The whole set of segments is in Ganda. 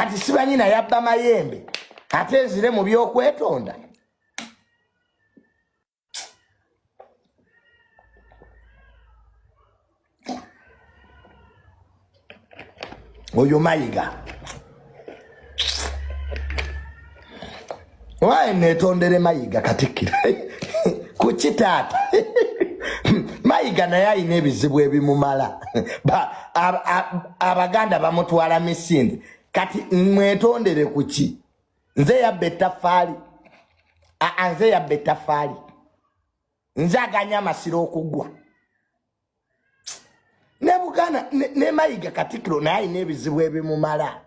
kati sibanyina yabba mayembe ate nzire mu byokwetonda. Oyo Mayiga wae netondere Mayiga Katikiro kuki Tata Mayiga naye alina ebizibu ebimumala Abaganda bamutwala misinde kati mwetondere kuki nze yabba ettaffaali nze yabba ettaffaali nze aganya amasiro okugwa ne Buganda ne Mayiga Katikiro naye alina ebizibu ebimumala.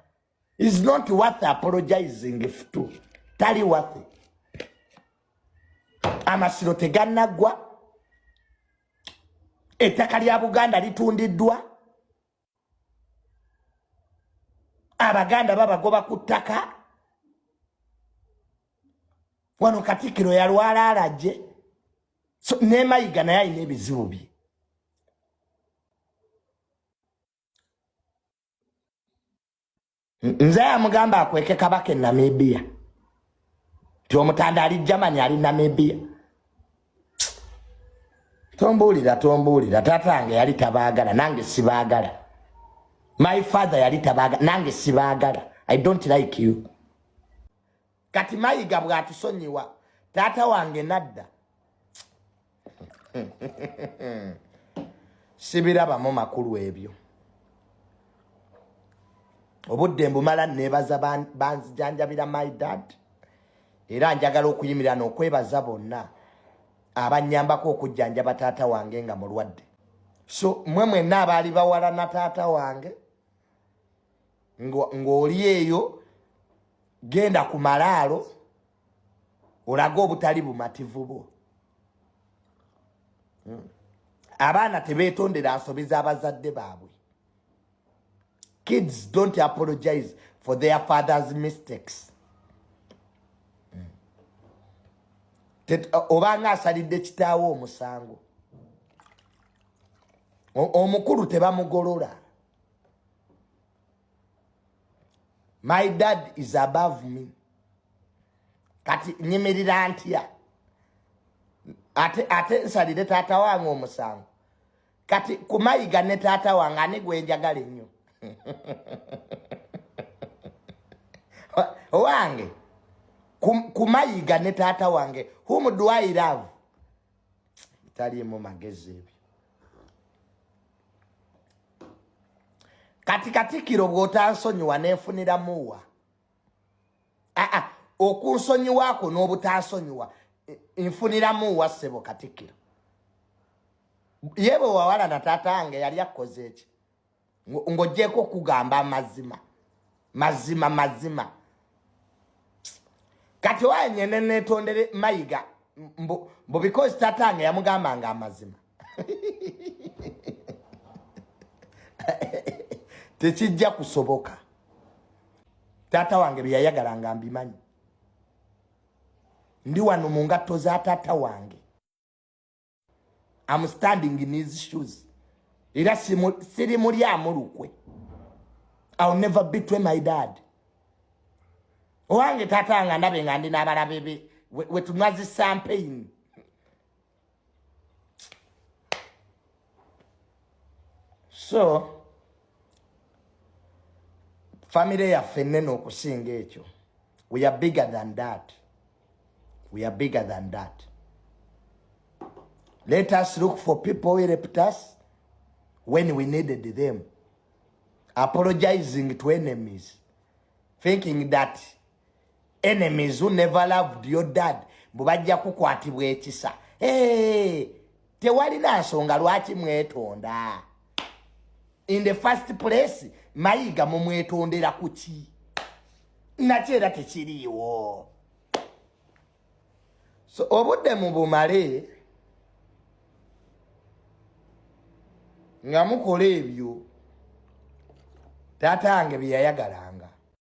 Is not worth apologizing to. Tali Waffe amasiro tegannagwa, ettaka lya Buganda litundiddwa, Abaganda babagoba ku ttaka, wano Katikiro yalwala alaje. So ne Mayiga naye alina ebizibu bye. Nze amugamba akweke kabaka Namibia. Omutanda ali Germany ali Namibia. Tombuulira tatange yali tabaagala nange sibaagala. My father yali tabaagala nange sibaagala. I don't like you. Kati Mayiga bw'atusonyiwa taata wange nadda. Sibirabamu makulu ebyo. Obudde mbumala nebaza banzijanjabira my dad. Era njagala okuyimirira n'okwebaza bonna abanyambako okujjanjaba taata wange nga mulwadde. So mwenna abaali bawala na taata wange ng'oli eyo genda ku malaalo olaga obutali bumativu bwo. Abaana tebeetondera nsobi z'abazadde baabwe. Kids don't apologize for their father's mistakes. Obanga asalidde kitaawo omusango, omukulu tebamugolola. My dad is above me. Kati nyimirira ntya ate nsalire taata wange omusango. Kati ku Mayiga ne taata wange ani gwe njagala ennyo wange ku Mayiga ne taata wange, whom do I love? Taliimu magezi ebyo. Kati Katikiro bw'otansonyiwa nenfuniramuwa. Okunsonyiwaako n'obutansonyiwa nfuniramuwa ssebo Katikiro. Ye bwe wawala na taata wange yali akoze eki ng'oggyeko okugamba mazima. Kati wanyene netondere Mayiga mbo because tatange yamugambanga amazima. Tekijja kusoboka. Tata wange byayagalanga mbimanyi. Ndi wano mu ngatto za tata wange. I'm standing in his shoes. Era siri muri amulukwe. I'll never betray my dad. Owange tata nga ndabe nga ndi n'abalabe wetunazi champagne. So family yaffe nnene okusinga ekyo. We are bigger than that. Let us look for people who helped us when we needed them. Apologizing to enemies, thinking that enemies who never loved your dad bubajja kukwatibwa ekisa. Tewalina nsonga lwaki mwetonda. In the first place, Mayiga mumwetondera kuki? Nakyera tekiriiwo. So obudde mu bumale nga mukola ebyo taata wange bye yayagalanga.